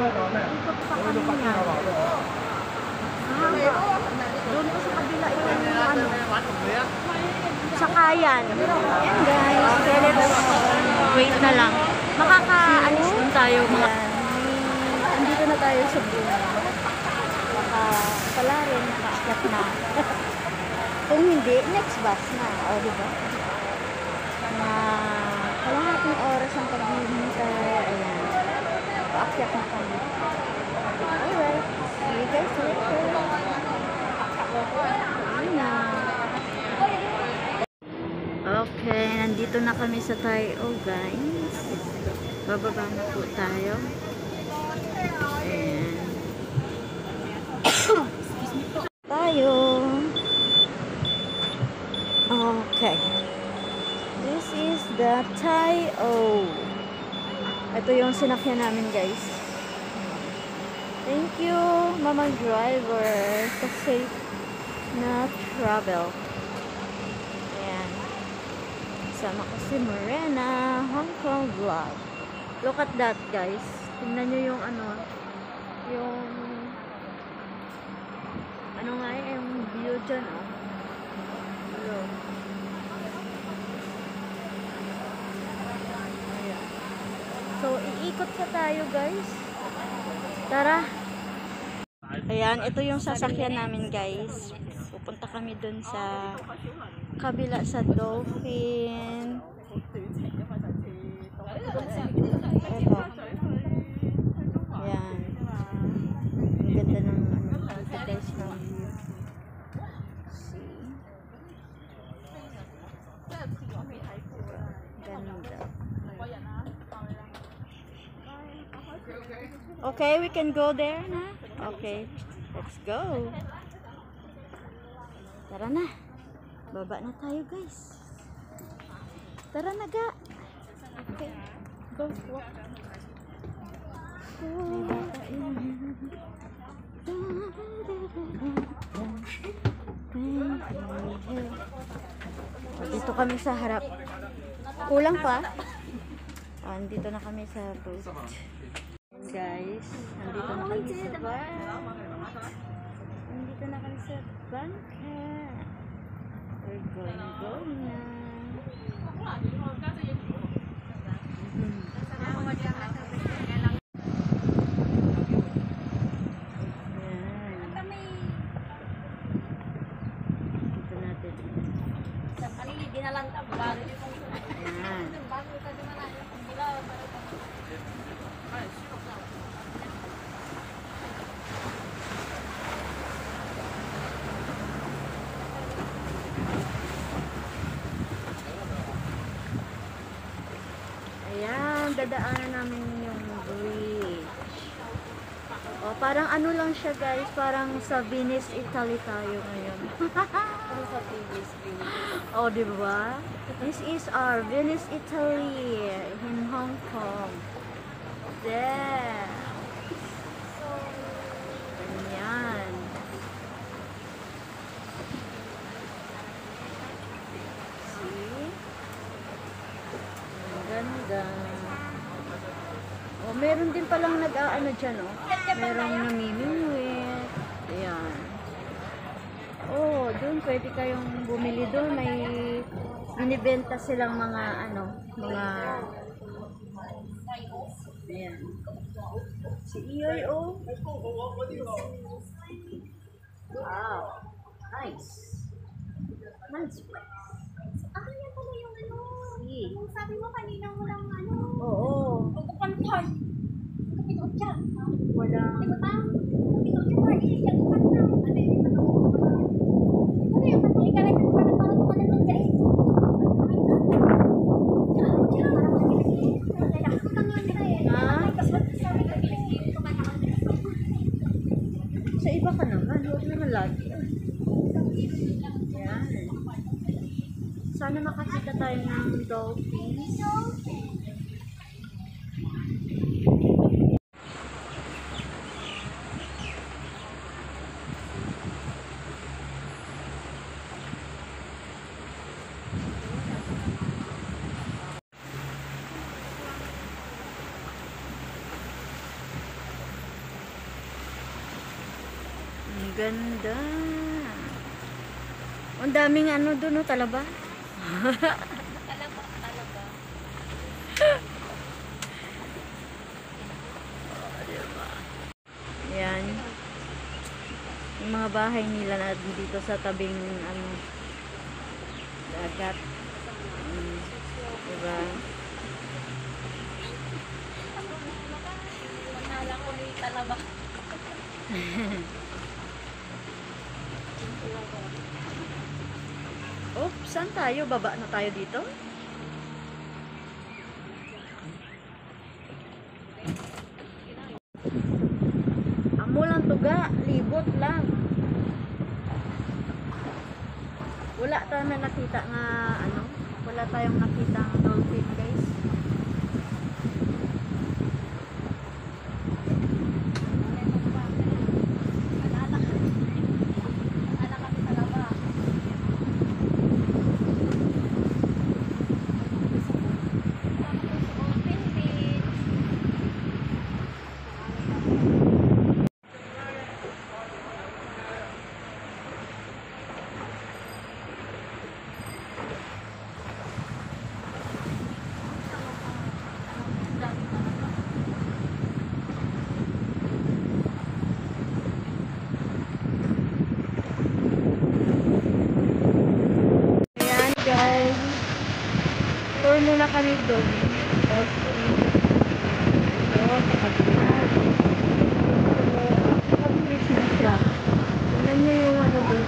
Ikot pa kami niya. Doon pa sa kabila yung ano. Sakayan. Ayan guys. Wait na lang. Makakaalis din tayo mga. Andito na tayo sa Buna. Baka pala rin nakaakyat na. Kung hindi, next bus na. O, diba? Na kalahating oras ang paghihintay. Ayan. Paakyat na kami. Alright. See you guys later. Ayan na. Okay, nandito na kami sa Tayo, guys. Bababa na po tayo. Ayan. Tayo. Okay. This is the Tayo. Ito yung sinakyan namin, guys. Thank you, Mama Driver, sa safe na travel. Ayan. Sama ko si Morena, Hong Kong Vlog. Look at that, guys. Tingnan nyo yung ano, yung ano nga yung view dyan, oh. Hello. Ayan. So, iikot sa tayo, guys. Tara. Ayan, ito yung sasakyan namin, guys. Pupunta kami dun sa kabila sa Dolphin. Ito. Ayan. Ang ganda ng ano, guys, ng view. See? Ganda. Okay, we can go there na. Okay, let's go. Tara na. Baba na tayo, guys. Tara na, ga. Okay, go. Walk. Dito kami sa harap. Kulang pa. Andito na kami sa boat. Guys, nandito na kami sa bar. Nandito na kami sa bangka. We're going na. Ayan, dadaanan namin yung bridge. O, parang ano lang siya, guys. Parang sa Venice, Italy tayo ngayon. Parang sa Venice. O, diba? This is our Venice, Italy in Hong Kong. There. Ayan. See? Ang ganda. O, meron din palang nag-aano dyan, o. Merong namimingwit. Ayan. Oh, doon pwede kayong bumili doon. May binibenta silang mga ano, mga ayan. Si Iyoy, oh. Wow. Nice. Nice place. Ah, yan pala yung ano. See. Yung sabi mo kanina mo lang ano. Oo. Pagkukantar. Kapito dyan. Wala. Di ba ba? Kapito dyan ba? Yung kantar. Ano yung kantar? Ano yung kantar? Ikaw na yung kantar. Parang kumanan dyan. Sa iba ka naman, huwag naman lagi. Yan. Sana makakita tayo ng dolphins. Ang ganda. Ang daming ano doon, no, talaba. Talaba. Yan. Yung mga bahay nila na dito sa tabing ano, dagat. Diba? Manala ko ni talaba. Oops, saan tayo? Baba na tayo dito? Amo lang tuga, libot lang. Wala tayo na nakita nga ano, wala tayong nakita ng dolphin, guys. Ayan, guys. Tour muna kami doon. Tingnan niyo yung ano doon.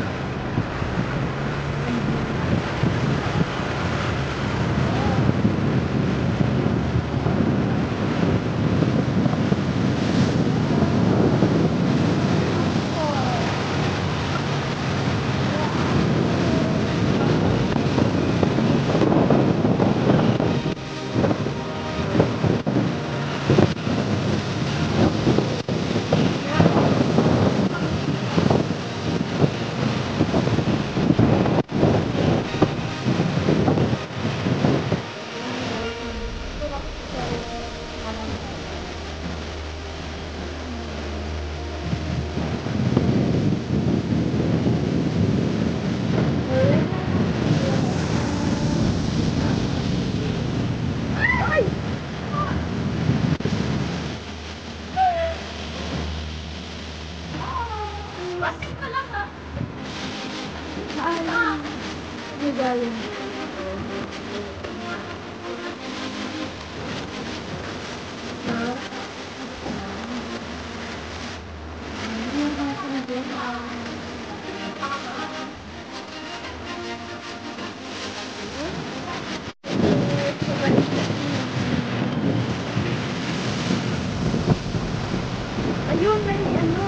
Ayun, may ano,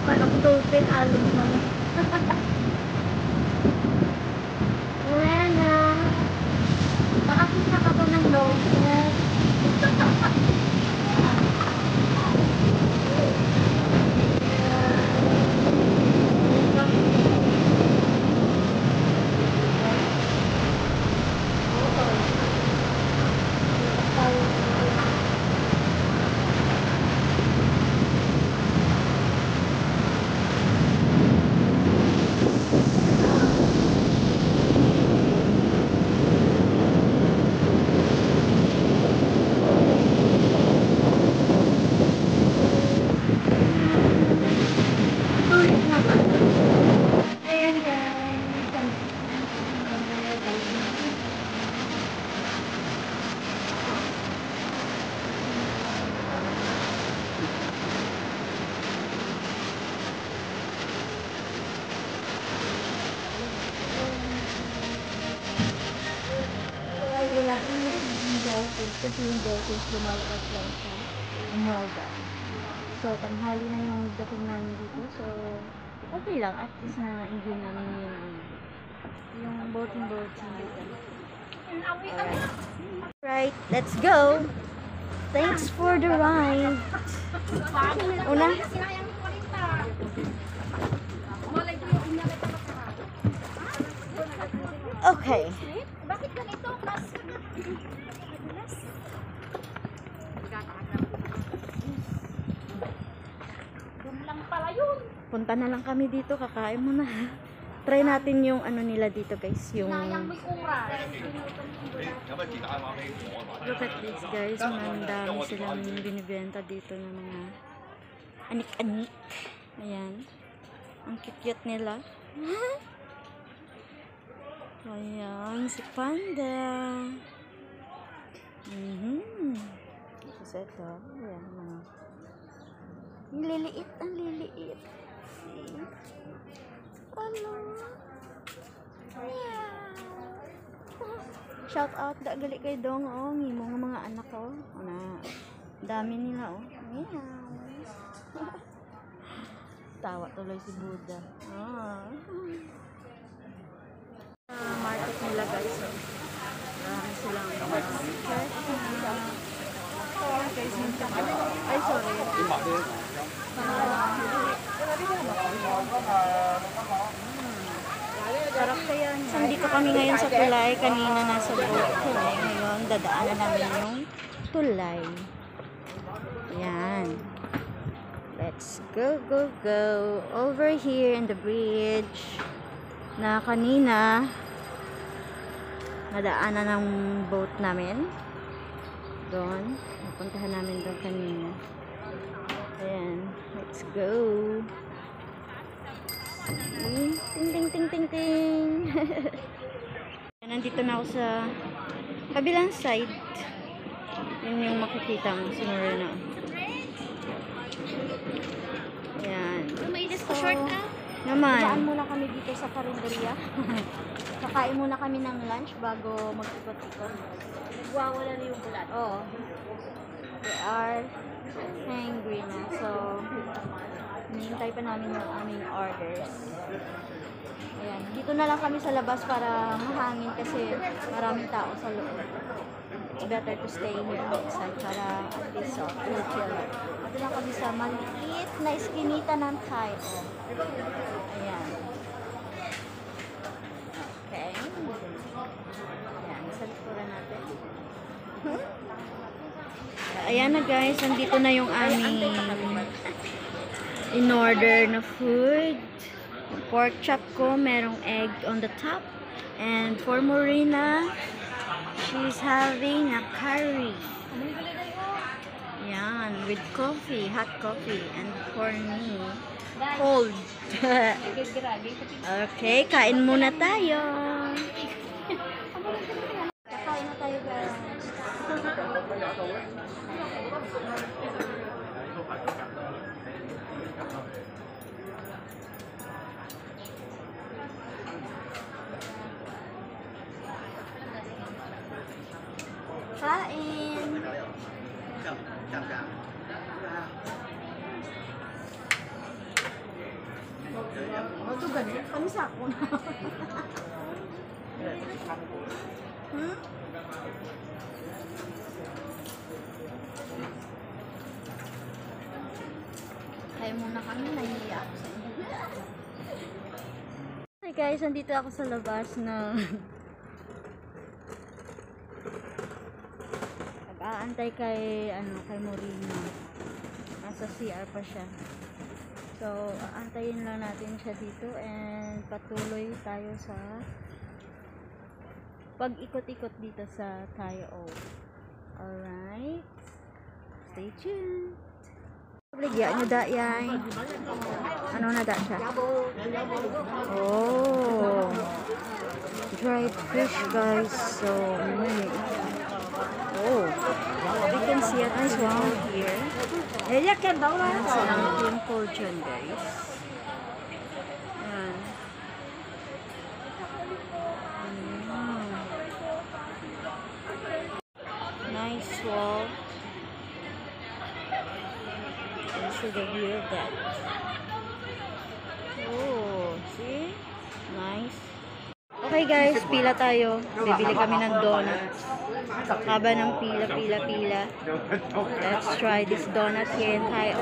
parang dolphin, alon mo. Wala na. Makakita ka ba ng dolphin? Ayan, guys. Kasi yung dolphins lumalabas lang sa umaga. So, tanghali na yung dating namin dito. So, okay lang. At least na-enjoy namin yung boating dito. Right, let's go! Thanks for the ride! Una? Okay. Bakit ganito? Mas doon lang pala yun. Punta na lang kami dito, kakain muna. Try natin yung ano nila dito guys, yung Sayang may oras. look at this guys, mandami silang binibenta dito ng mga anik-anik. Ayan. Ang cute nila. Ayan, si Panda. Tapos ito. Ayan, mga. Ang liliit, ang liliit. See? Ano? Meow. Shout out, gali kay Dong, oh. Ngimo nga mga anak ko. Oh. Na, dami nila, oh. Meow. Tawa tuloy si Buddha. Market nila guys. So, marami silang ay sorry. Sarap kaya. Nandito kami ngayon sa tulay. Kanina nasa boat kami. Ngayon dadaanan namin yung tulay. Ayan. Let's go, go, go. Over here in the bridge na kanina nadaanan ng boat namin. Doon. Napuntahan namin doon kanina. Ayan. Let's go. See? Ting, ting, ting, ting, ting. Nandito na ako sa kabilang side. Yun yung makikita mo. Sinura na. Ayan. Lumayas ko short na. Naman. Saan muna kami dito sa karinderya. Kakain muna kami ng lunch bago mag-ikot-ikot. Wala na yung bulat. Oo. We are hungry na. So, hinihintay pa namin yung aming orders. Ayan. Dito na lang kami sa labas para mahangin kasi maraming tao sa loob. It's better to stay here outside para at least we'll chill. Dito lang kami sa maliit na iskinita ng Thai. Ayan. Okay. Ayan. Sa likuran natin. Ayan na guys, nandito na yung aming in order na food. Pork chop ko, merong egg on the top. And for Morena, she's having a curry. Ayan, with coffee, hot coffee. And for me, cold. Okay, kain muna tayo. Kakain na tayo guys. Kain. Ito ganun. Kami sako na. Kaya muna kami, nahihiya ako sa inyo. Hi guys, nandito ako sa labas na nag-aantay kay kay Morena. Nasa CR pa siya. So, aantayin lang natin siya dito and patuloy tayo sa pag-ikot-ikot dito sa Tayo. Alright? Stay tuned! Obligya nyo da yan. Ano na da siya? Oh! Dried fish guys. So, oh! We can see a nice one here. Silang twinkle dyan guys. Ayan. Nice wall. And see the view of that. Oh, see? Nice. Okay guys, pila tayo. Bibili kami ng donut. Haba ng pila. Let's try this donut here in Tayo.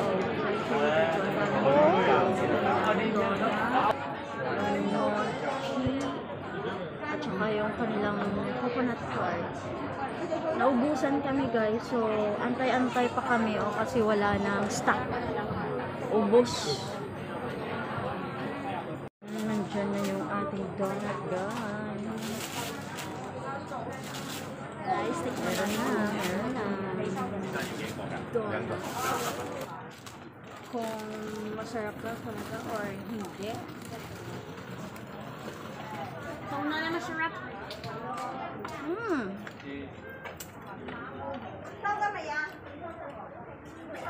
At saka yung kanilang coconut card. Naubusan kami guys, so antay-antay pa kami kasi wala nang stock. ubos. Nandyan na yung ating donut, guys. Guys, meron na. Donut. Kung masarap ka talaga or hindi. Kung na masarap.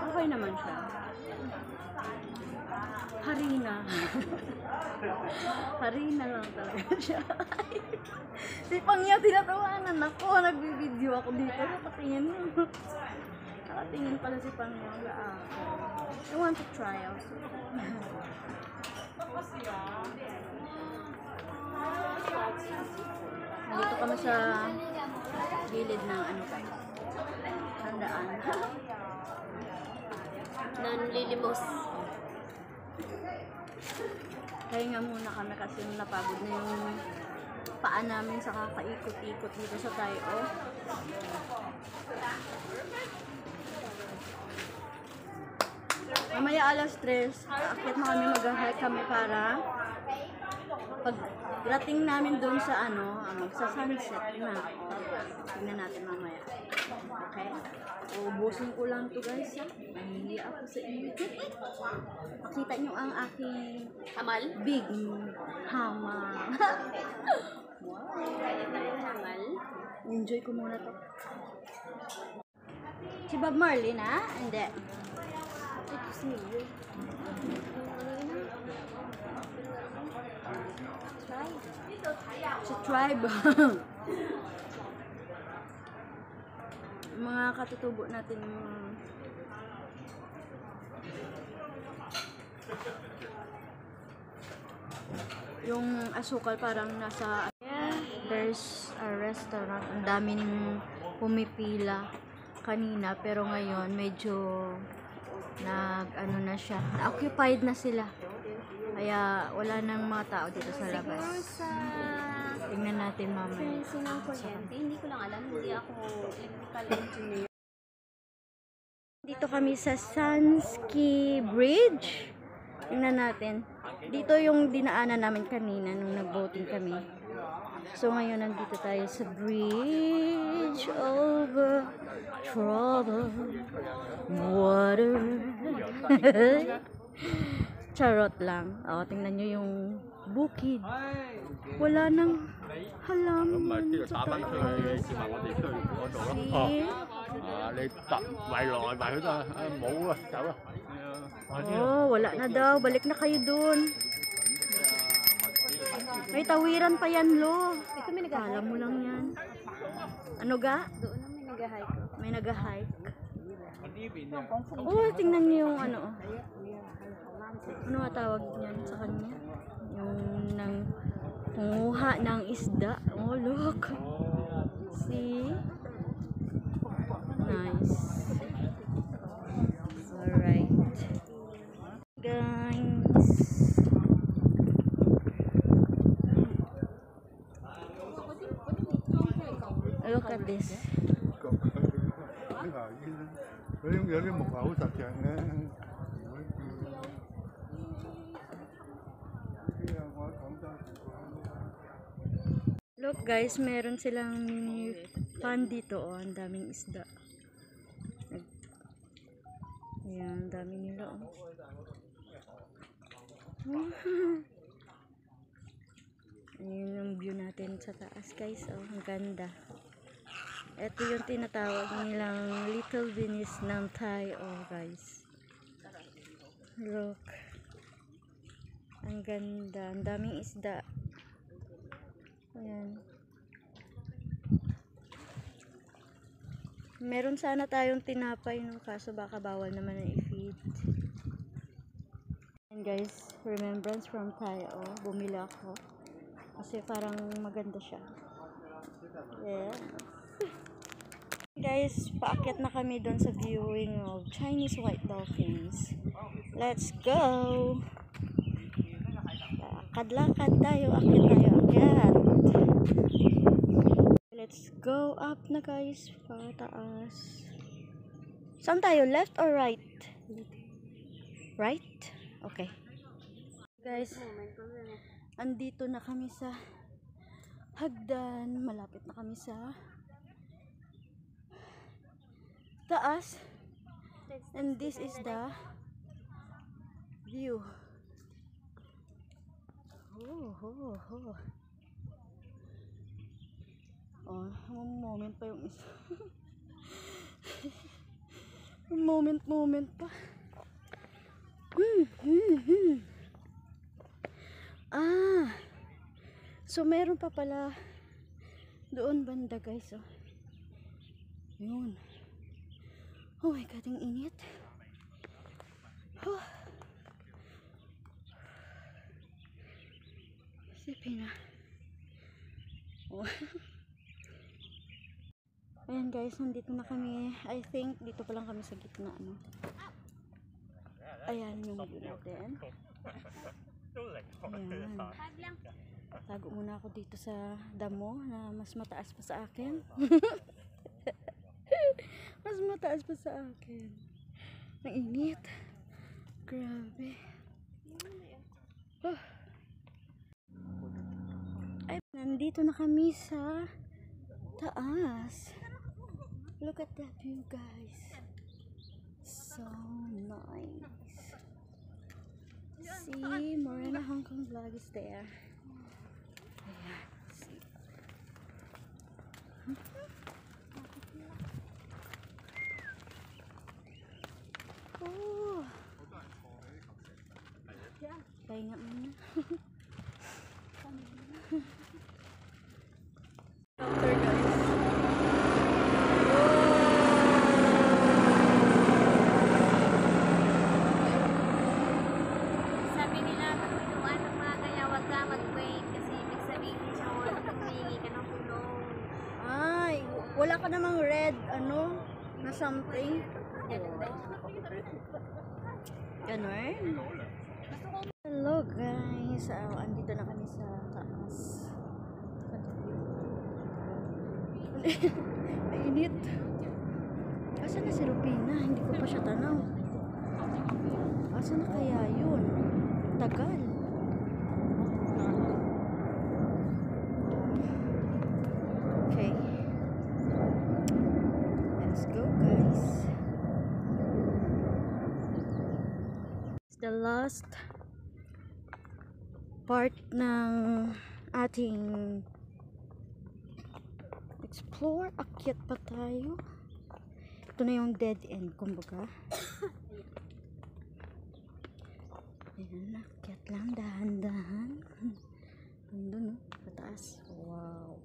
Okay naman siya. Harina. Harina lang talaga siya. Si Pangya, tinatawanan ako. Nagbibideo ako dito. Nakatingin. Nakatingin pala si Pangya. I want to try also. Nandito kami sa gilid ng ano guys. Handaan. Nanlilimos. Kaya nga muna kami kasi napagod na yung paa namin sa kakaikot-ikot dito sa Tayo. Mamaya alas 3, aakyat na kami, mag-hike kami para pag rating namin doon sa ano, sa sunset na. Tingnan natin mamaya. Okay? Ubusin ko lang to guys. Hindi ako sa inyo. Makita nyo ang aking Hamal? big hammer. Wow. Hamal? Enjoy ko muna to. Si Bob Marley na? Hindi. Ito si Mio. Try. Si Tribe. Mga katutubo natin yung asukal parang nasa there's a restaurant. Ang dami ning pumipila kanina pero ngayon medyo ano na siya, occupied na sila kaya wala nang mga tao dito sa labas. Siguro sa Tingnan natin mamaya. sensi ng kuryente, hindi ko lang alam. Hindi ako electrical engineer. Dito kami sa Sunski Bridge. Tingnan natin. Dito yung dinaanan namin kanina nung nag-boating kami. So ngayon nandito tayo sa bridge over troubled water. Charot lang. O, tingnan nyo yung bukid. Wala nang halaman sa taas. See? 你突圍來圍去都冇啊，走啦。 Oh, wala na daw. Balik na kayo dun. May tawiran pa yan, lo. Ito may Kala mo lang yan. Ano ga? Doon na may nag-hike. May nag-hike. Oh, tingnan niyo yung ano. Ano nga tawag niyan sa kanya? Yung nanguha ng isda. Oh, look. See? Nice. Alright. Guys. Look at this. 有啲木係好實淨嘅。 Look guys, meron silang pan dito. Oh, ang daming isda. Ayan, ang dami nila. Oh. Ayan yung view natin sa taas guys. Oh, ang ganda. Ito yung tinatawag nilang Little Venice ng Tayo, guys. Look. Ang ganda. Ang daming isda. Ayan. Meron sana tayong tinapay, no? Kaso baka bawal naman na i-feed. And guys, remembrance from Tayo. Bumili ako. Kasi parang maganda siya. Yeah. Guys, paakyat na kami doon sa viewing of Chinese white dolphins. Let's go! Lakad-lakad tayo, akyat. Let's go up na guys, pataas. Saan tayo? Left or right? Right? Okay. Guys, andito na kami sa hagdan. Malapit na kami sa taas. And this is the view. Oh, moment pa yung isa. moment pa. So meron pa pala doon banda, guys. Oh. Yun. Oh my God, ang init. Isipin na. Oh. Ayan guys, nandito na kami. I think dito pa lang kami sa gitna, no? Ayan yung view natin. Ayan. Tago muna ako dito sa damo na mas mataas pa sa akin. Mas mataas pa sa akin. Ang init. Grabe. Ay, nandito na kami sa taas. Look at that view, guys. So nice. See, Morena Hong Kong vlog is there. Ayan, see. Oh. Pahinga muna. After, guys. Sabi nila, pagpinuan ng mga kaya wag ka mag-wait kasi ibig sabihin siya humingi ka ng tulong. Ay, wala ka namang red, ano, na something. Ganon. Hello guys, andito na kami sa taas. Mainit. Asan na si Rupina? Hindi ko pa siya tanaw. Asan na kaya yun? Tagal. Okay. Let's go, guys. It's the last part ng ating explore. Akyat pa tayo. Ito na yung dead end, kumbaga. Ayan, akyat lang, dahan-dahan. Nandun, no? Pataas. Wow.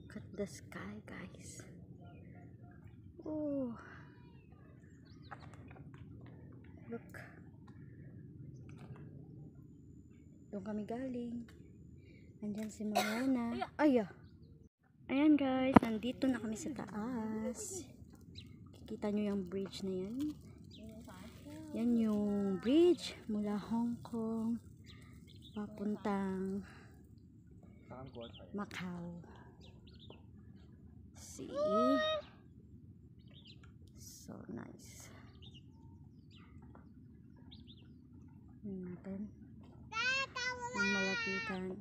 Look at the sky, guys. Oh. Look. Doon kami galing. Andyan si Mariana. Ay, ayan guys, nandito na kami sa taas. Kikita nyo yung bridge na yan. Yan yung bridge mula Hong Kong papuntang Macau. See? So nice. Yan natin. Ang malapitan.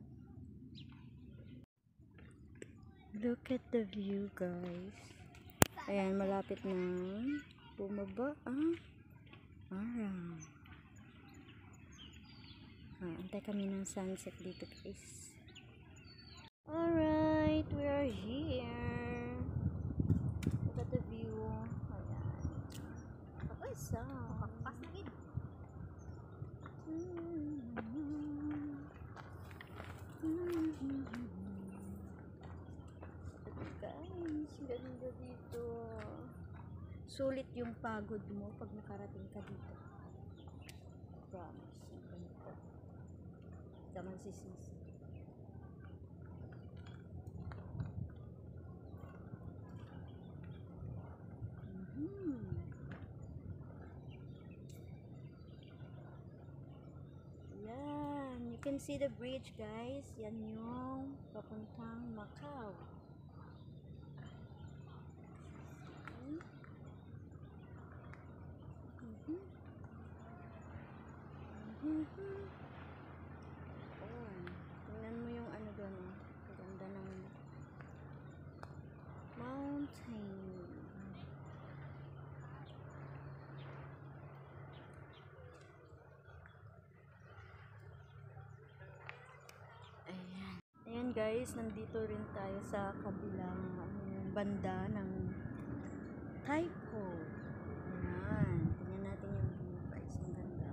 Look at the view, guys. Ayan, malapit na bumaba ang araw. Antay kami ng sunset dito, guys. Alright, we are here. Look at the view. Ayan. Kapasa. Pas na gid. Guys, ganda dito. Sulit yung pagod mo pag nakarating ka dito. Promise. Ang ganda. Daman si Sisi. Yan. You can see the bridge, guys. Yan yung papuntang Macau. Tingnan mo yung ano doon. Ganda ng mountain. Ayan. Ayan guys, nandito rin tayo sa kabilang banda ng Taiko. Ayan. Tingnan natin yung view guys. Ang ganda.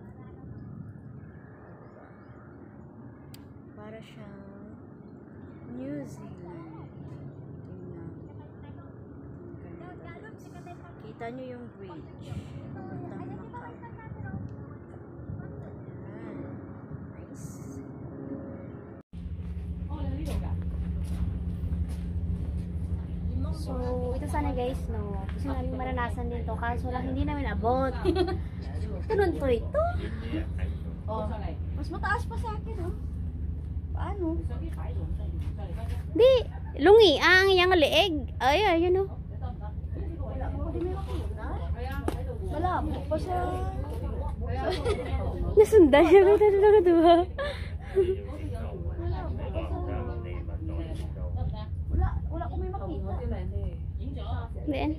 Para siyang New Zealand. Tingnan. Ang ganda. Kita nyo yung bridge. Papuntang Macau. Ayan. Nice. So, ito sana guys, no. Gusto namin maranasan din to. Kaso lang hindi namin abot. Ganun po ito. Oh, mas mataas pa sa akin, oh. Paano? Di, lungi ang yang leeg. Ay, ayun, oh. Malabo pa sa... Nasundan siya. May tatlo. Wala ko may makita. Then?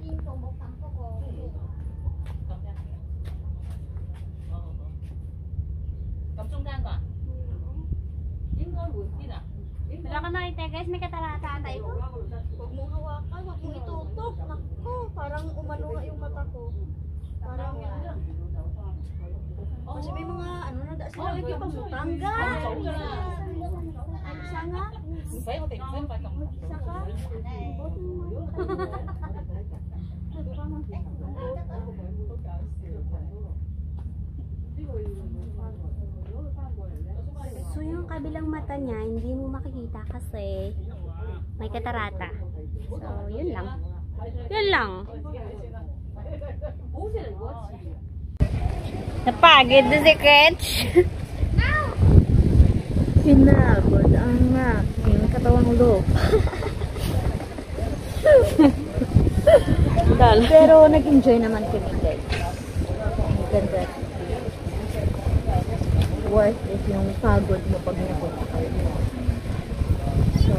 Wala ka nakita guys, may katalata tayo. Huwag mong hawakan, huwag mong itutok. Naku, parang umano nga yung mata ko. Parang... Kasi may mga ano na da sila may pamutangga. Ano sana? Saka? So yung kabilang mata niya, hindi mo makikita kasi may katarata. So yun lang. Yun lang. Napagod na si Ketch. Pinagod ang aking katawang ulo. Pero nag-enjoy naman kami guys. Ang ganda. Worth it yung pagod mo pag napunta kayo. So,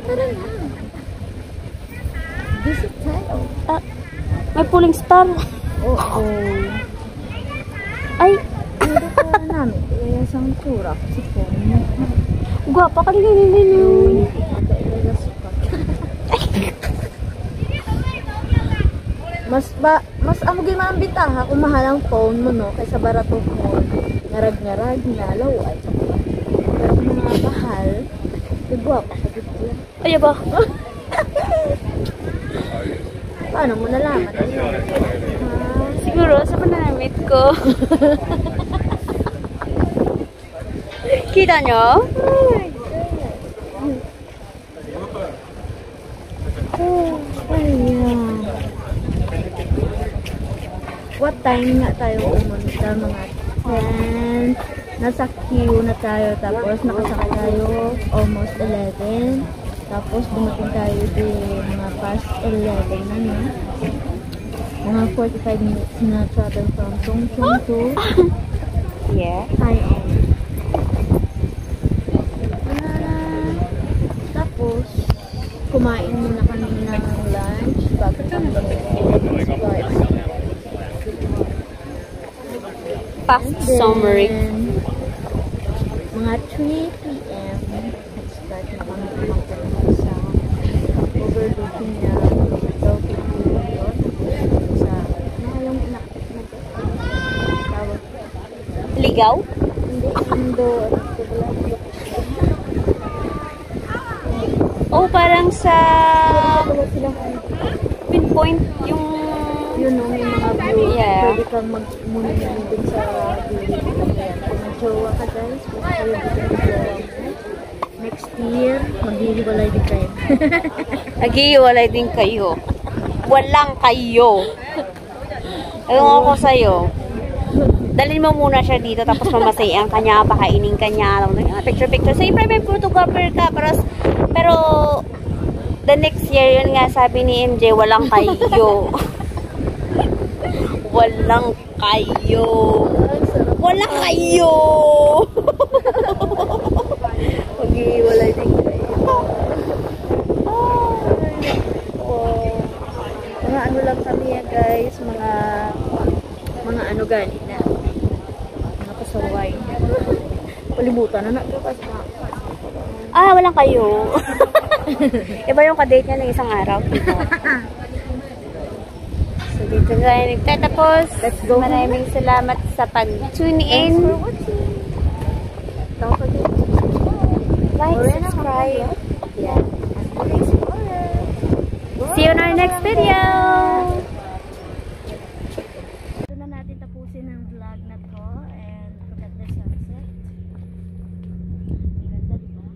tara na. Visit tayo. May pulling star. Oo. Ay, ano ka namin? Kaya isang tura. Si Pong. guwapa ka din. Mas amo gyud man ang bitaha kung mahal ang phone mo no kaysa barato mo. Ngarag-ngarag hinalaway. Pero kung mga mahal, guwapa ka gud. Ay ba? Paano mo nalaman? Siguro sa pananamit ko. Kita nyo? Ayan. What time nga tayo umunta mga 10? Nasa queue na tayo tapos nakasakay tayo almost 11. Tapos dumating tayo din mga past 11 na no? Mga 45 minutes na travel from Chongqing to Yeah. Taiwan. Tapos kumain muna kami ng lunch bago kami start. Fast summary. Mga 3 p.m. start na kami kumain sa overlooking na Tokyo yun. Sa yung tawag. Ligaw? Hindi, indoor. Oh, parang sa pinpoint yung... Yun know, may mga view. Yeah. Pwede kang mag-muna din sa view. Kung nag-jowa ka guys, kung kayo dito nag-jowa mo. Next year, maghihiwalay din kayo. Naghihiwalay din kayo. Walang kayo. Ayun ako sa'yo. Dalhin mo muna siya dito tapos mamasayan ka niya, pakainin ka niya. Picture. Say, private photographer ka. Pero the next year, yun nga sabi ni MJ, walang kayo. Walang kayo. Walang kayo. Mag-iwalay din kayo. Mga ano lang kami ya guys, mga ano gani na. Mga pasaway. Palibutan na natin kasi. Walang kayo. Iba yung kadate niya ng isang araw. Diba? So, dito na tayo nagtatapos. Let's go. Maraming salamat sa pag-tune in. Thanks for watching. Don't forget to like, subscribe. Yeah. See you in our next video. Ito na natin tapusin ang vlog na to. And look at the sunset. Ang ganda, diba?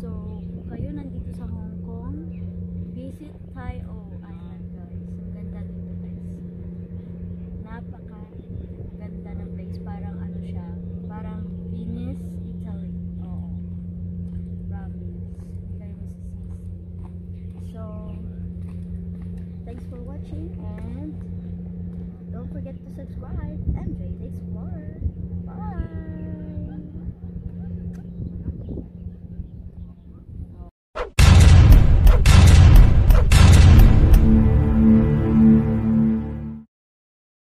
So, kung kayo nandito sa Hong Kong, visit Tai O Island, guys. Ang ganda dito, guys. Napaka-ganda ng place. Parang ano siya, parang Venice, Italy. Oo. Promise. Hindi kayo masisisi. So, thanks for watching and don't forget to subscribe. MJ the Explorer.